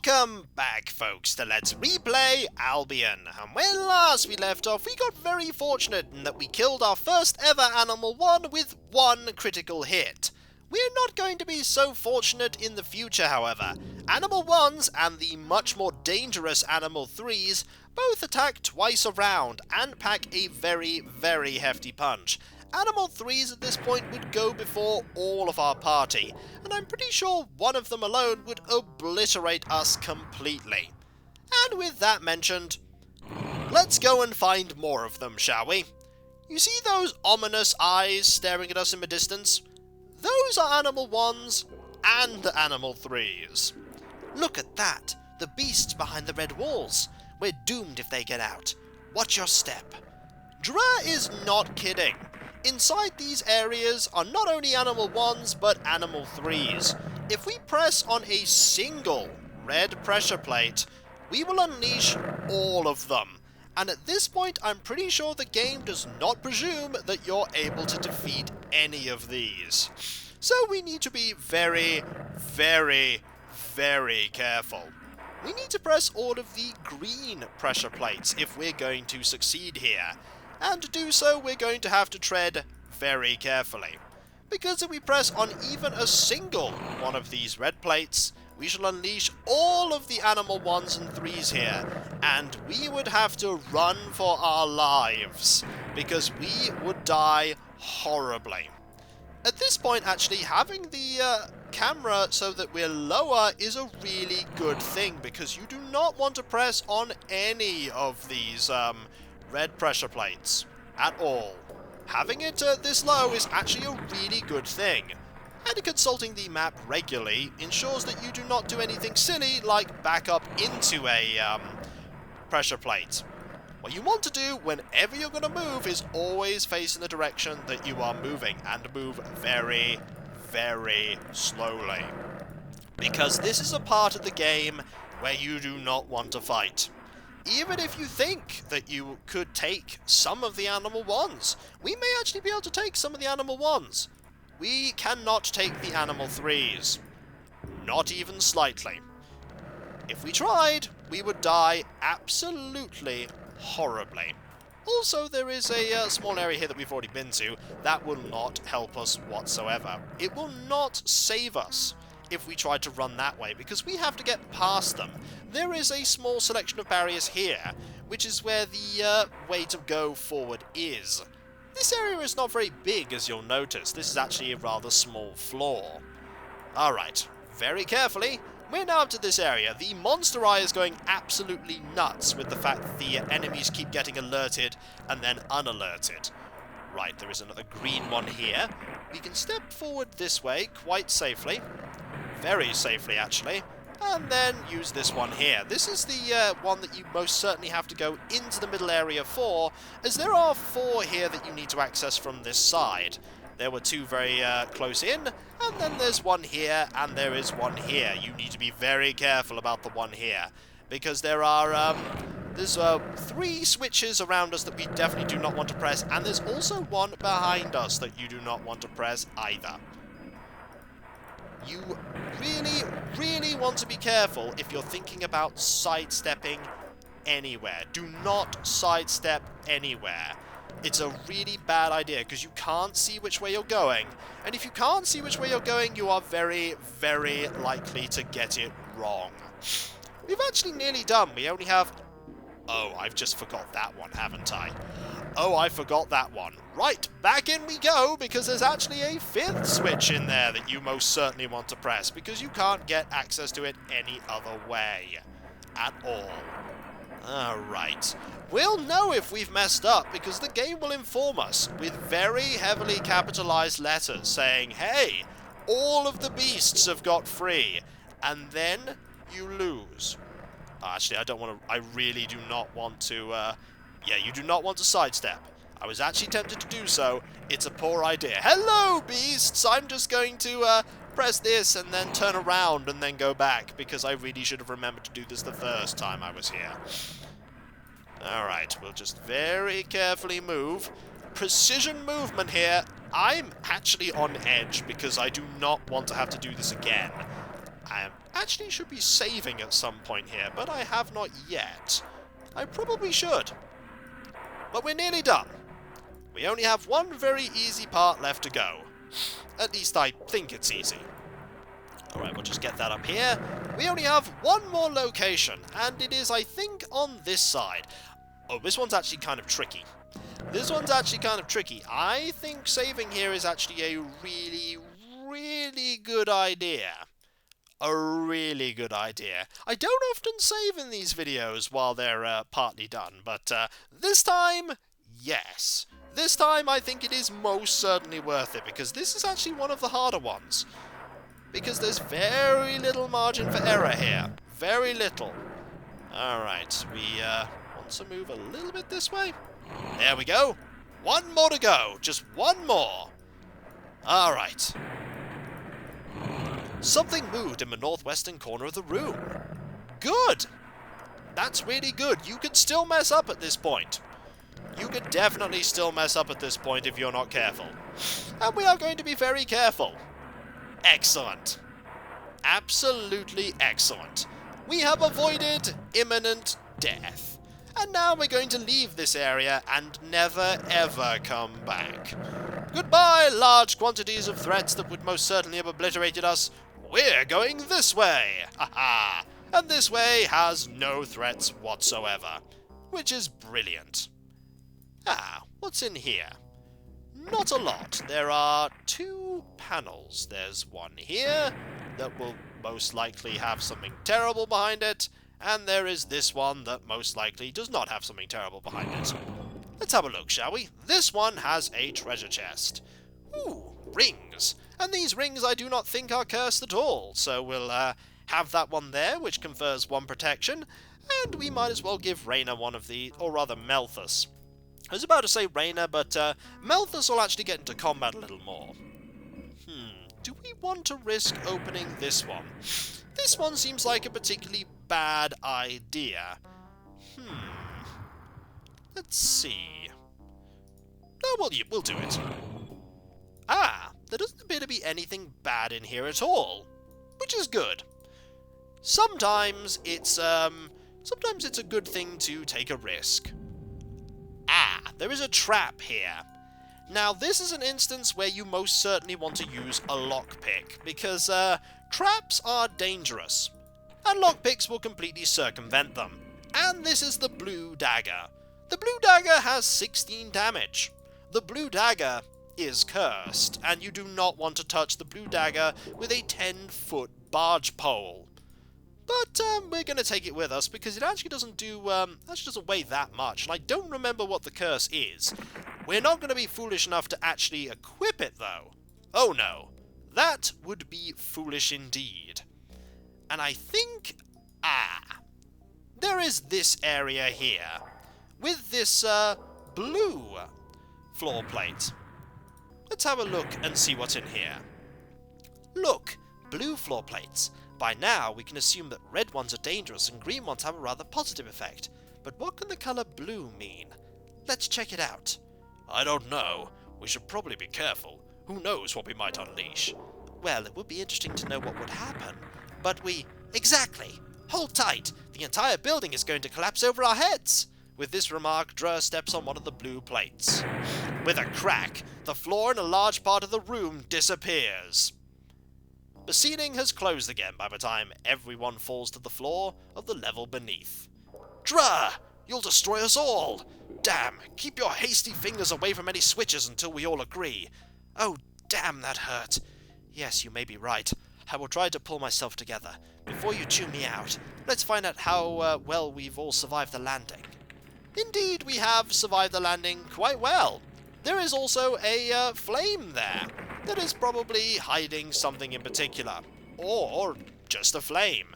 Welcome back, folks, to Let's Replay Albion. And when last we left off, we got very fortunate in that we killed our first ever Animal 1 with one critical hit. We're not going to be so fortunate in the future, however. Animal 1s and the much more dangerous Animal 3s both attack twice a round and pack a very, very hefty punch. Animal 3s at this point would go before all of our party, and I'm pretty sure one of them alone would obliterate us completely. And with that mentioned, let's go and find more of them, shall we? You see those ominous eyes staring at us in the distance? Those are Animal 1s and Animal 3s. Look at that, the beasts behind the red walls. We're doomed if they get out. Watch your step. Dra is not kidding. Inside these areas are not only Animal 1s, but Animal 3s. If we press on a single red pressure plate, we will unleash all of them. And at this point, I'm pretty sure the game does not presume that you're able to defeat any of these. So we need to be very, very, very careful. We need to press all of the green pressure plates if we're going to succeed here. And to do so, we're going to have to tread very carefully. Because if we press on even a single one of these red plates, we shall unleash all of the Animal 1s and 3s here, and we would have to run for our lives, because we would die horribly. At this point, actually, having the camera so that we're lower is a really good thing, because you do not want to press on any of these red pressure plates at all. Having it this low is actually a really good thing, and consulting the map regularly ensures that you do not do anything silly like back up into a pressure plate. What you want to do whenever you're going to move is always face in the direction that you are moving, and move very, very slowly. Because this is a part of the game where you do not want to fight. Even if you think that you could take some of the Animal 1s, we may actually be able to take some of the Animal 1s. We cannot take the Animal 3s. Not even slightly. If we tried, we would die absolutely horribly. Also, there is a small area here that we've already been to that will not help us whatsoever. It will not save us if we try to run that way, because we have to get past them. There is a small selection of barriers here, which is where the way to go forward is. This area is not very big, as you'll notice. This is actually a rather small floor. Alright, very carefully, we're now up to this area. The monster eye is going absolutely nuts with the fact that the enemies keep getting alerted and then unalerted. Right, there is another green one here. We can step forward this way quite safely. Very safely, actually. And then use this one here. This is the one that you most certainly have to go into the middle area for, as there are 4 here that you need to access from this side. There were 2 very close in, and then there's one here, and there is one here. You need to be very careful about the one here, because there are there's 3 switches around us that we definitely do not want to press, and there's also one behind us that you do not want to press either. You really, really want to be careful if you're thinking about sidestepping anywhere. Do not sidestep anywhere. It's a really bad idea, because you can't see which way you're going. And if you can't see which way you're going, you are very, very likely to get it wrong. We've actually nearly done. We only have... Oh, I've just forgot that one, haven't I? Oh, I forgot that one. Right, back in we go, because there's actually a 5th switch in there that you most certainly want to press, because you can't get access to it any other way. At all. Alright. We'll know if we've messed up, because the game will inform us with very heavily capitalized letters saying, hey, all of the beasts have got free, and then you lose. Actually, I really do not want to, yeah, you do not want to sidestep. I was actually tempted to do so. It's a poor idea. Hello, beasts! I'm just going to, press this and then turn around and then go back, because I really should have remembered to do this the first time I was here. Alright, we'll just very carefully move. Precision movement here. I'm actually on edge, because I do not want to have to do this again. I actually should be saving at some point here, but I have not yet. I probably should. But we're nearly done. We only have one very easy part left to go. At least I think it's easy. Alright, we'll just get that up here. We only have one more location, and it is, I think, on this side. Oh, this one's actually kind of tricky. I think saving here is actually a really, really good idea. A really good idea. I don't often save in these videos while they're partly done, but this time, yes. This time I think it is most certainly worth it, because this is actually one of the harder ones. Because there's very little margin for error here. Very little. Alright, we want to move a little bit this way. There we go. One more to go. Just one more. Alright. Something moved in the northwestern corner of the room. Good. That's really good. You could still mess up at this point. You could definitely still mess up at this point if you're not careful. And we are going to be very careful. Excellent. Absolutely excellent. We have avoided imminent death. And now we're going to leave this area and never ever come back. Goodbye, large quantities of threats that would most certainly have obliterated us. We're going this way. Haha. And this way has no threats whatsoever. Which is brilliant. Ah, what's in here? Not a lot. There are 2 panels. There's one here that will most likely have something terrible behind it, and there is this one that most likely does not have something terrible behind it. Let's have a look, shall we? This one has a treasure chest. Ooh, rings. And these rings I do not think are cursed at all, so we'll have that one there, which confers 1 protection, and we might as well give Raina one of the, or rather Malthus. I was about to say Raina, but Malthus will actually get into combat a little more. Do we want to risk opening this one? This one seems like a particularly bad idea. Let's see. Oh, well, we'll do it. Ah, there doesn't appear to be anything bad in here at all, which is good. Sometimes it's a good thing to take a risk. Ah, there is a trap here. Now, this is an instance where you most certainly want to use a lockpick, because traps are dangerous, and lockpicks will completely circumvent them. And this is the blue dagger. The blue dagger has 16 damage. The blue dagger is cursed, and you do not want to touch the blue dagger with a 10-foot barge pole. But we're going to take it with us, because it actually doesn't weigh that much, and I don't remember what the curse is. We're not going to be foolish enough to actually equip it, though. Oh no, that would be foolish indeed. And I think, there is this area here, with this blue floor plate. Let's have a look and see what's in here. Look, blue floor plates. By now, we can assume that red ones are dangerous and green ones have a rather positive effect. But what can the colour blue mean? Let's check it out. I don't know. We should probably be careful. Who knows what we might unleash? Well, it would be interesting to know what would happen. But Exactly! Hold tight! The entire building is going to collapse over our heads! With this remark, Drer steps on one of the blue plates. With a crack, the floor and a large part of the room disappears. The ceiling has closed again by the time everyone falls to the floor of the level beneath. Drer! You'll destroy us all! Damn, keep your hasty fingers away from any switches until we all agree. Oh, damn, that hurt. Yes, you may be right. I will try to pull myself together. Before you chew me out, let's find out how well we've all survived the landing. Indeed, we have survived the landing quite well. There is also a flame there that is probably hiding something in particular. Or just a flame.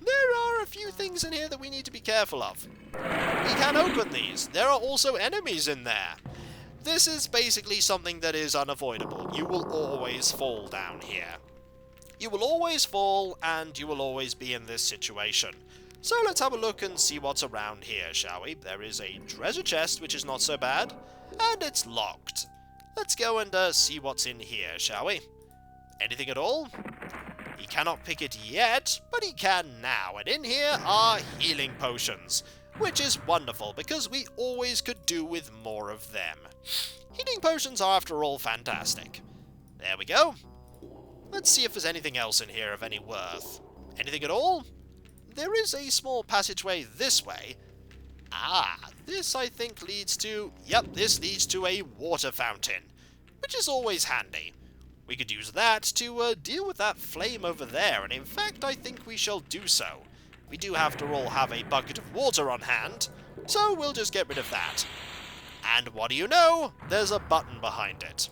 There are a few things in here that we need to be careful of. We can open these. There are also enemies in there. This is basically something that is unavoidable. You will always fall down here. You will always fall, and you will always be in this situation. So let's have a look and see what's around here, shall we? There is a treasure chest, which is not so bad, and it's locked. Let's go and see what's in here, shall we? Anything at all? He cannot pick it yet, but he can now, and in here are healing potions, which is wonderful because we always could do with more of them. Healing potions are, after all, fantastic. There we go. Let's see if there's anything else in here of any worth. Anything at all? There is a small passageway this way. Ah, this I think leads to... Yep, this leads to a water fountain, which is always handy. We could use that to deal with that flame over there, and in fact I think we shall do so. We do, after all, have a bucket of water on hand, so we'll just get rid of that. And what do you know? There's a button behind it.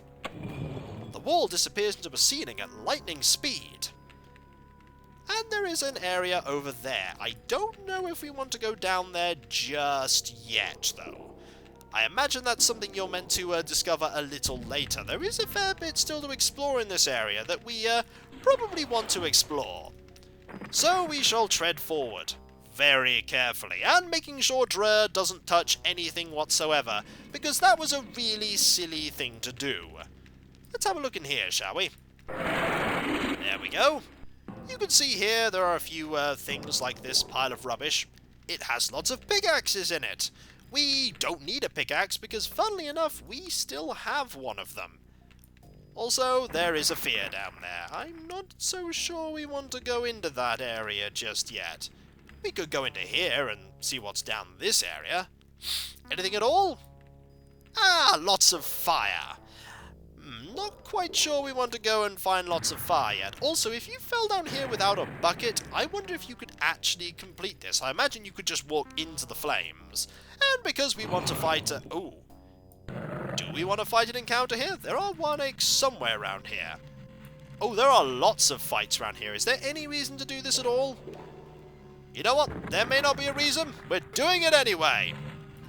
The wall disappears into the ceiling at lightning speed. And there is an area over there. I don't know if we want to go down there just yet, though. I imagine that's something you're meant to discover a little later. There is a fair bit still to explore in this area that we probably want to explore. So we shall tread forward, very carefully, and making sure Drer doesn't touch anything whatsoever, because that was a really silly thing to do. Let's have a look in here, shall we? There we go. You can see here there are a few things like this pile of rubbish. It has lots of pickaxes in it. We don't need a pickaxe because, funnily enough, we still have one of them. Also, there is a fear down there. I'm not so sure we want to go into that area just yet. We could go into here and see what's down this area. Anything at all? Ah, lots of fire. Not quite sure we want to go and find lots of fire yet. Also, if you fell down here without a bucket, I wonder if you could actually complete this. I imagine you could just walk into the flames. And because we want to fight a... Oh. Do we want to fight an encounter here? There are one-eggs somewhere around here. Oh, there are lots of fights around here. Is there any reason to do this at all? You know what? There may not be a reason. We're doing it anyway.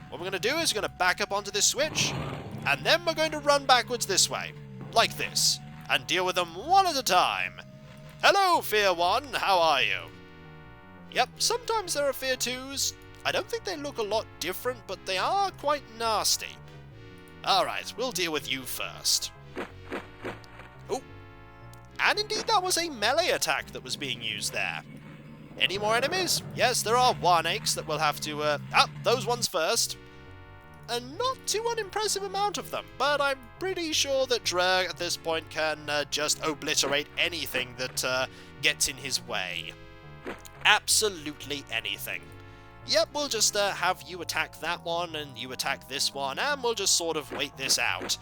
What we're going to do is we're going to back up onto this switch, and then we're going to run backwards this way, like this, and deal with them one at a time. Hello, Fear 1, how are you? Yep, sometimes there are Fear 2s. I don't think they look a lot different, but they are quite nasty. Alright, we'll deal with you first. Oh, and indeed that was a melee attack that was being used there. Any more enemies? Yes, there are one-eggs that we'll have to, those ones first. A not too unimpressive amount of them, but I'm pretty sure that Drer at this point can just obliterate anything that gets in his way. Absolutely anything. Yep, we'll just have you attack that one, and you attack this one, and we'll just sort of wait this out.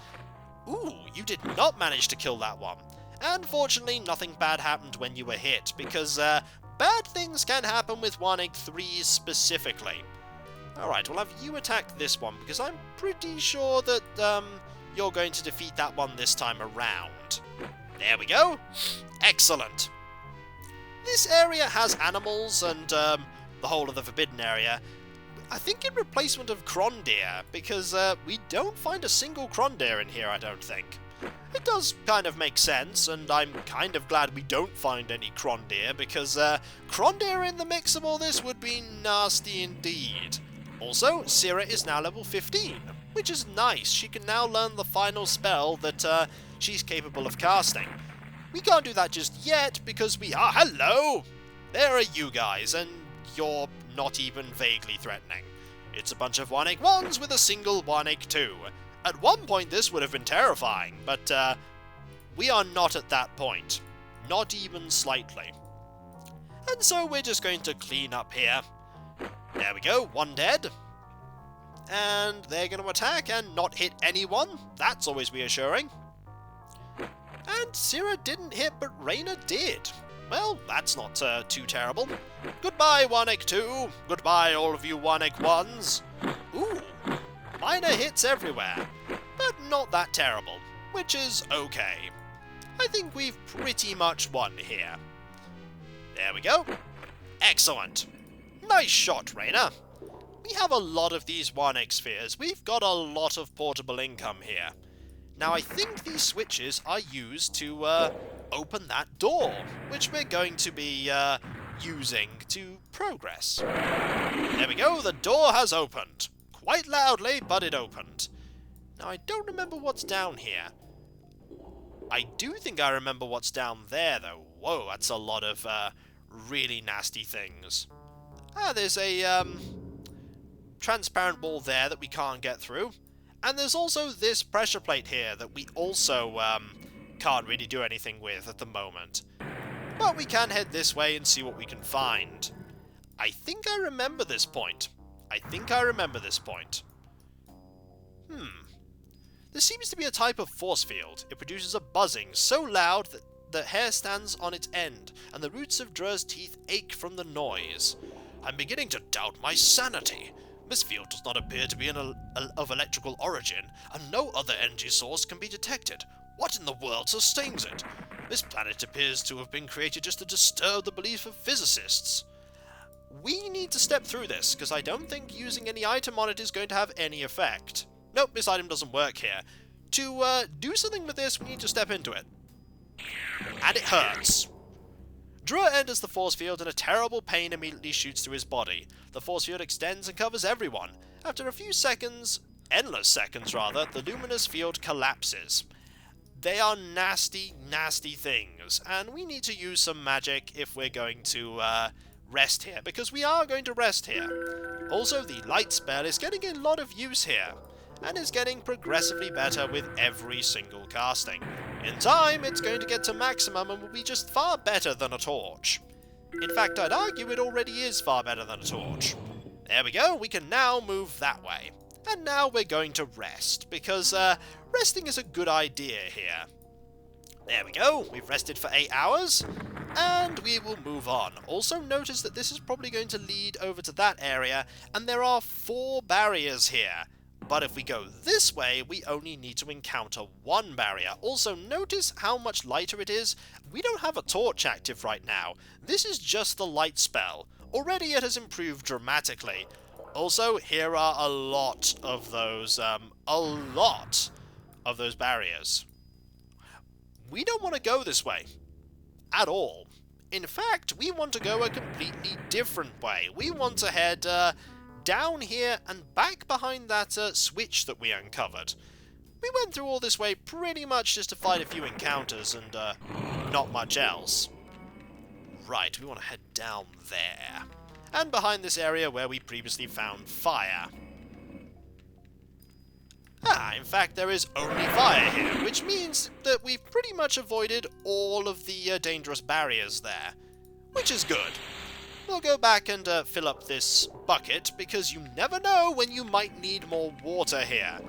Ooh, you did not manage to kill that one. And fortunately, nothing bad happened when you were hit, because bad things can happen with 1-egg-3s specifically. Alright, we'll have you attack this one, because I'm pretty sure that you're going to defeat that one this time around. There we go. Excellent. This area has animals and the whole of the Forbidden area. I think in replacement of Crondeer, because we don't find a single Crondeer in here, I don't think. It does kind of make sense, and I'm kind of glad we don't find any Crondeer, because Crondeer in the mix of all this would be nasty indeed. Also, Syrah is now level 15, which is nice. She can now learn the final spell that she's capable of casting. We can't do that just yet, because we are... Hello! There are you guys, and you're not even vaguely threatening. It's a bunch of 1-egg-1s with a single 1-egg-2. At one point this would have been terrifying, but we are not at that point. Not even slightly. And so we're just going to clean up here. There we go, one dead. And they're going to attack and not hit anyone. That's always reassuring. And Syrah didn't hit, but Raina did. Well, that's not too terrible. Goodbye, 1-egg-2. Goodbye, all of you 1-egg-1s. Ooh, minor hits everywhere, but not that terrible, which is okay. I think we've pretty much won here. There we go. Excellent. Nice shot, Raina. We have a lot of these 1-egg spheres. We've got a lot of portable income here. Now, I think these switches are used to open that door, which we're going to be using to progress. There we go, the door has opened. Quite loudly, but it opened. Now, I don't remember what's down here. I do think I remember what's down there, though. Whoa, that's a lot of really nasty things. Ah, there's a transparent wall there that we can't get through. And there's also this pressure plate here that we also can't really do anything with at the moment. But we can head this way and see what we can find. I think I remember this point. There seems to be a type of force field. It produces a buzzing so loud that the hair stands on its end, and the roots of Drur's teeth ache from the noise. I'm beginning to doubt my sanity. This field does not appear to be of electrical origin, and no other energy source can be detected. What in the world sustains it? This planet appears to have been created just to disturb the belief of physicists. We need to step through this, because I don't think using any item on it is going to have any effect. Nope, this item doesn't work here. To do something with this, we need to step into it. And it hurts. Drur enters the force field and a terrible pain immediately shoots through his body. The force field extends and covers everyone. After a few seconds, endless seconds rather, the luminous field collapses. They are nasty, nasty things, and we need to use some magic if we're going to rest here, because we are going to rest here. Also, the light spell is getting a lot of use here, and is getting progressively better with every single casting. In time, it's going to get to maximum and will be just far better than a torch. In fact, I'd argue it already is far better than a torch. There we go, we can now move that way. And now we're going to rest, because resting is a good idea here. There we go, we've rested for 8 hours, and we will move on. Also notice that this is probably going to lead over to that area, and there are 4 barriers here. But if we go this way, we only need to encounter 1 barrier. Also, notice how much lighter it is. We don't have a torch active right now. This is just the light spell. Already it has improved dramatically. Also, here are a lot of those barriers. We don't want to go this way. At all. In fact, we want to go a completely different way. We want to head down here and back behind that switch that we uncovered. We went through all this way pretty much just to fight a few encounters and not much else. Right, we want to head down there. And behind this area where we previously found fire. Ah, in fact there is only fire here, which means that we've pretty much avoided all of the dangerous barriers there. Which is good. We'll go back and fill up this bucket, because you never know when you might need more water here.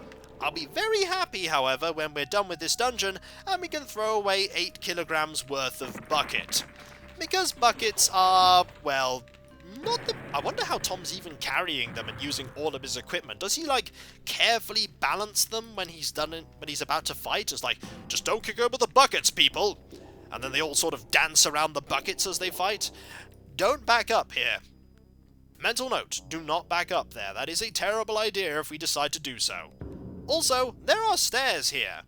I'll be very happy, however, when we're done with this dungeon and we can throw away 8 kilograms worth of bucket. Because buckets are, well, not the... I wonder how Tom's even carrying them and using all of his equipment. Does he, like, carefully balance them when he's done it, when he's about to fight? It's like, just don't kick over the buckets, people! And then they all sort of dance around the buckets as they fight. Don't back up here. Mental note, do not back up there. That is a terrible idea if we decide to do so. Also, there are stairs here,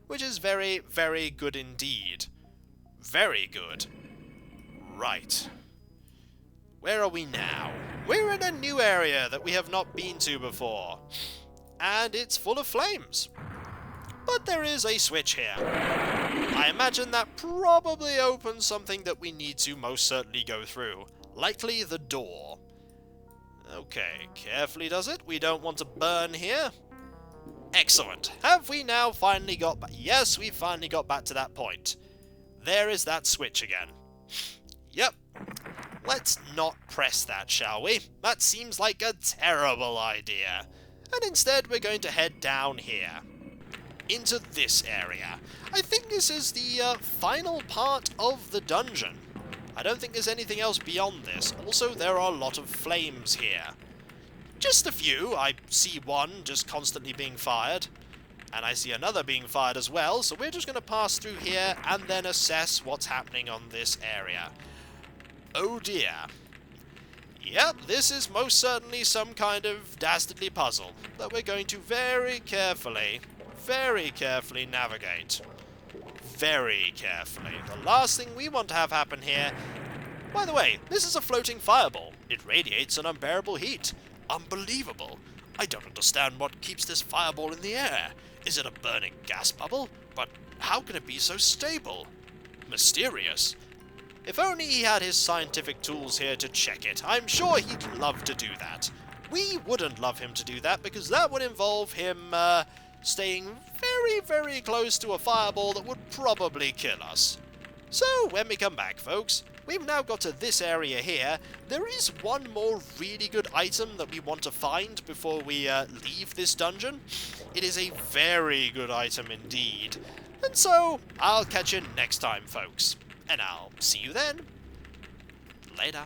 which is very, very good indeed. Very good. Right. Where are we now? We're in a new area that we have not been to before. And it's full of flames. But there is a switch here. I imagine that probably opens something that we need to most certainly go through. Likely the door. Okay, carefully does it. We don't want to burn here. Excellent. Have we now finally got back? Yes, we finally got back to that point. There is that switch again. Yep. Let's not press that, shall we? That seems like a terrible idea. And instead we're going to head down here. Into this area. I think this is the final part of the dungeon. I don't think there's anything else beyond this. Also, there are a lot of flames here. Just a few. I see one just constantly being fired. And I see another being fired as well. So we're just going to pass through here and then assess what's happening on this area. Oh dear. Yep, this is most certainly some kind of dastardly puzzle that we're going to very carefully navigate. Very carefully. The last thing we want to have happen here... By the way, this is a floating fireball. It radiates an unbearable heat. Unbelievable. I don't understand what keeps this fireball in the air. Is it a burning gas bubble? But how can it be so stable? Mysterious. If only he had his scientific tools here to check it. I'm sure he'd love to do that. We wouldn't love him to do that, because that would involve him, staying very, very close to a fireball that would probably kill us. So, when we come back, folks, we've now got to this area here. There is one more really good item that we want to find before we leave this dungeon. It is a very good item indeed. And so, I'll catch you next time, folks. And I'll see you then. Later.